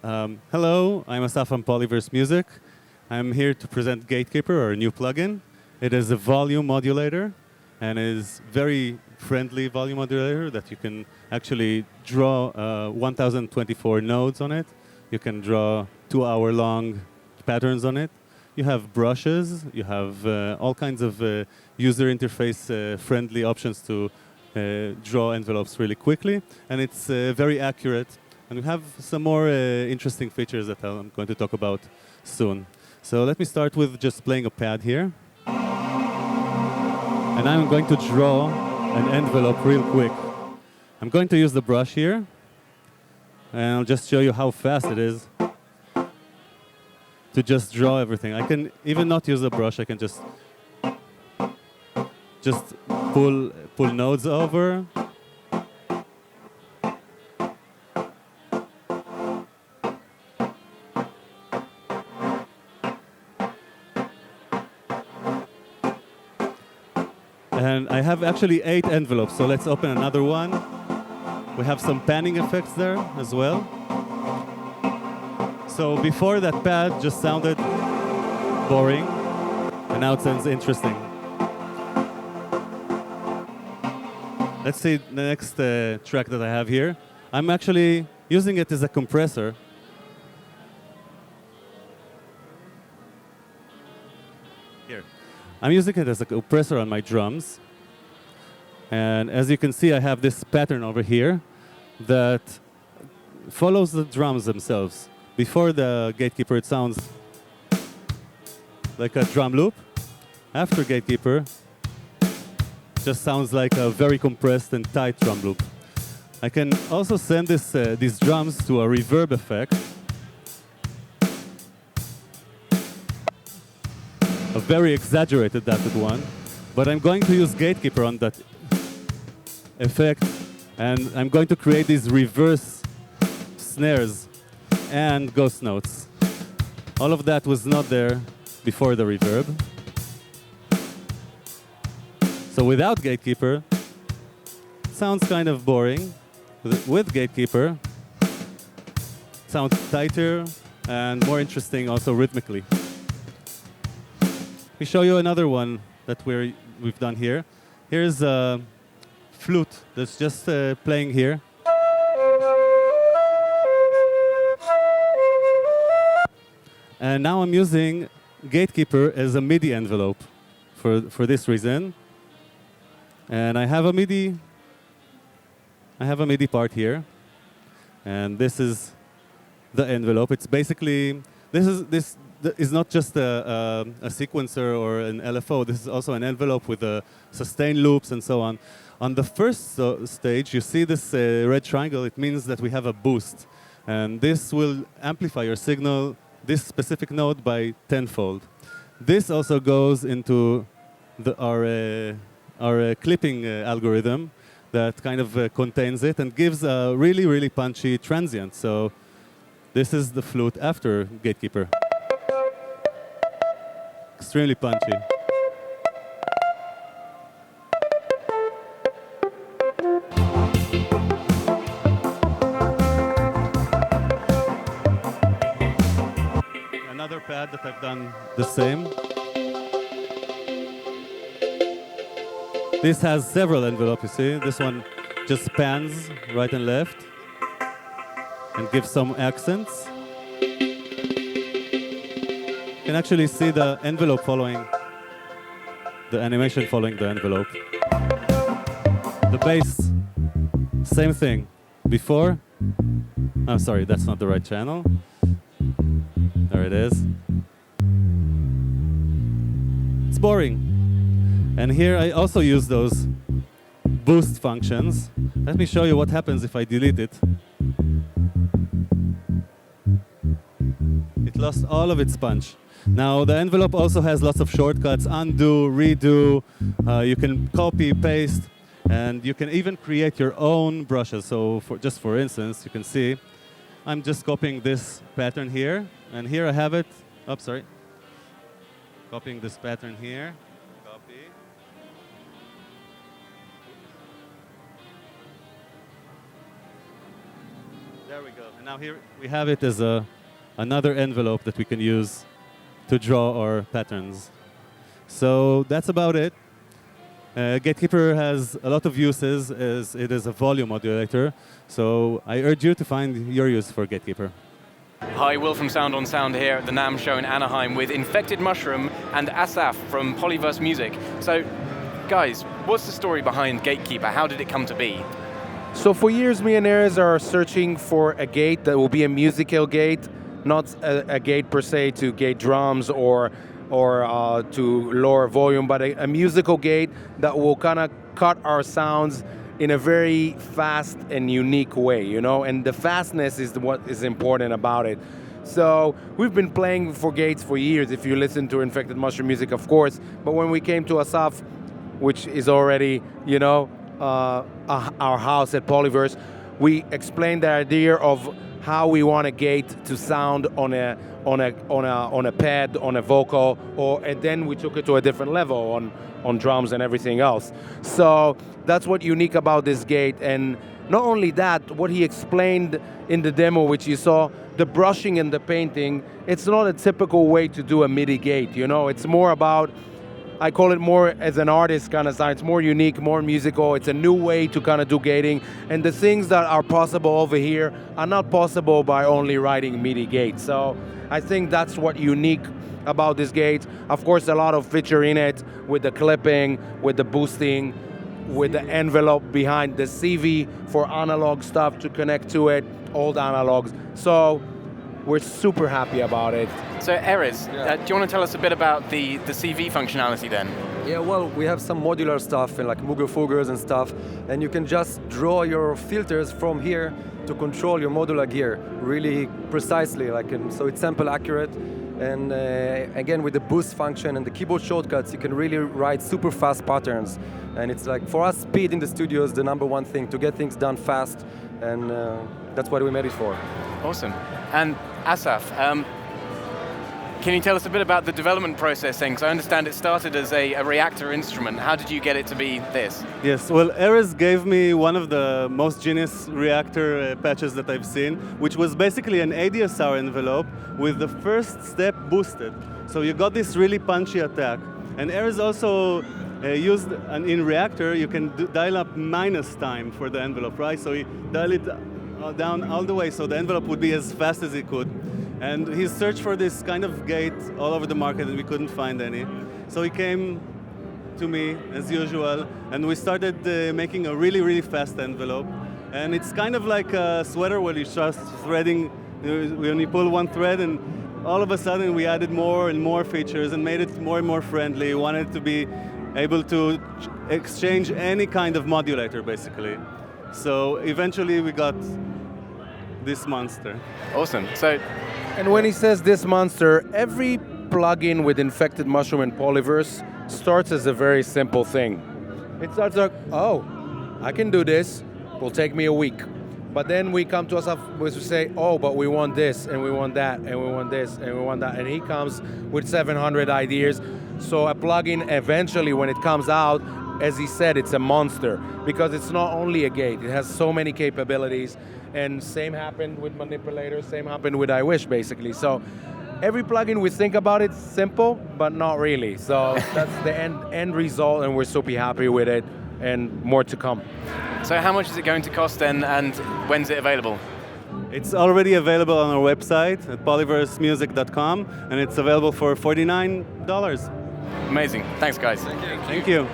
Hello, I'm Asaf from Polyverse Music. I'm here to present Gatekeeper, our new plugin. It is a volume modulator and is very friendly volume modulator that you can actually draw 1024 nodes on it. You can draw 2-hour-long patterns on it. You have brushes. You have all kinds of user interface friendly options to draw envelopes really quickly. And it's very accurate. And we have some more interesting features that I'm going to talk about soon. So let me start with just playing a pad here. And I'm going to draw an envelope real quick. I'm going to use the brush here. And I'll just show you how fast it is to just draw everything. I can even not use the brush. I can just pull nodes over. And I have actually 8 envelopes, so let's open another one. We have some panning effects there as well. So before that pad just sounded boring, and now it sounds interesting. Let's see the next track that I have here. I'm actually using it as a compressor. Here. I'm using it as a compressor on my drums. And as you can see, I have this pattern over here that follows the drums themselves. Before the Gatekeeper, it sounds like a drum loop. After Gatekeeper, it just sounds like a very compressed and tight drum loop. I can also send these drums to a reverb effect. A very exaggerated that one, but I'm going to use Gatekeeper on that effect, and I'm going to create these reverse snares and ghost notes. All of that was not there before the reverb. So without Gatekeeper, it sounds kind of boring. With Gatekeeper, it sounds tighter and more interesting also rhythmically. Let me show you another one that we've done here. Here's a flute that's just playing here. And now I'm using Gatekeeper as a Midi envelope for this reason. And I have a MIDI part here. And this is the envelope. It's basically, this is not just a sequencer or an LFO. This is also an envelope with sustained loops and so on. On the first stage, you see this red triangle. It means that we have a boost. And this will amplify your signal, this specific node, by tenfold. This also goes into our clipping algorithm that kind of contains it and gives a really, really punchy transient. So this is the flute after Gatekeeper. Extremely punchy. Another pad that I've done the same. This has several envelopes, you see. This one just pans right and left and gives some accents. You can actually see the envelope following, the animation following the envelope. The bass, same thing. Before, I'm sorry, that's not the right channel. There it is. It's boring. And here I also use those boost functions. Let me show you what happens if I delete it. It lost all of its punch. Now, the envelope also has lots of shortcuts: undo, redo. You can copy, paste, and you can even create your own brushes. So just for instance, you can see I'm just copying this pattern here, and here I have it. Oh, sorry. Copying this pattern here. Copy. There we go. And now here we have it as another envelope that we can use to draw our patterns. So that's about it. Gatekeeper has a lot of uses as it is a volume modulator. So I urge you to find your use for Gatekeeper. Hi, Will from Sound on Sound here at the NAMM show in Anaheim with Infected Mushroom and Asaf from Polyverse Music. So, guys, what's the story behind Gatekeeper? How did it come to be? So for years, me and Erez are searching for a gate that will be a musical gate, not a gate per se to gate drums or to lower volume, but a musical gate that will kind of cut our sounds in a very fast and unique way, you know? And the fastness is what is important about it. So we've been playing for gates for years, if you listen to Infected Mushroom music, of course. But when we came to Asaf, which is already, you know, our house at Polyverse, we explained the idea of how we want a gate to sound on a pad, on a vocal, and then we took it to a different level on drums and everything else. So that's what's unique about this gate. And not only that, what he explained in the demo, which you saw, the brushing and the painting, it's not a typical way to do a MIDI gate, you know? It's more about, I call it more as an artist kind of sound. It's more unique, more musical. It's a new way to kind of do gating. And the things that are possible over here are not possible by only writing MIDI gates. So I think that's what unique about this gate. Of course, a lot of feature in it with the clipping, with the boosting, with the envelope behind the CV for analog stuff to connect to it, old analogs. So we're super happy about it. So Erez, do you want to tell us a bit about the CV functionality then? Yeah, well, we have some modular stuff and like Mooger Foogers and stuff, and you can just draw your filters from here to control your modular gear really precisely, so it's sample accurate. And again, with the boost function and the keyboard shortcuts, you can really write super fast patterns. And it's like, for us, speed in the studio is the #1 thing, to get things done fast, and that's what we made it for. Awesome. And Asaf, can you tell us a bit about the development process then? Because I understand it started as a reactor instrument. How did you get it to be this? Yes, well, Erez gave me one of the most genius reactor patches that I've seen, which was basically an ADSR envelope with the first step boosted. So you got this really punchy attack. And Erez also used, in reactor, you can dial up minus time for the envelope, right? So he dialed it down all the way so the envelope would be as fast as he could. And he searched for this kind of gate all over the market and we couldn't find any. So he came to me, as usual, and we started making a really, really fast envelope. And it's kind of like a sweater where you start threading, when you pull one thread, and all of a sudden we added more and more features and made it more and more friendly. We wanted to be able to exchange any kind of modulator, basically. So eventually we got this monster. Awesome. And when he says this monster, every plugin with Infected Mushroom and Polyverse starts as a very simple thing. It starts like, oh, I can do this, it will take me a week. But then we come to ourselves, we say, oh, but we want this, and we want that, and we want this, and we want that. And he comes with 700 ideas. So a plugin, eventually, when it comes out, as he said, it's a monster, because it's not only a gate, it has so many capabilities. And same happened with manipulators, same happened with I Wish, basically. So every plugin we think about it's simple, but not really. So that's the end result, and we're super happy with it, and more to come. So how much is it going to cost then, and when's it available? It's already available on our website at polyversemusic.com, and it's available for $49. Amazing. Thanks, guys. Thank you.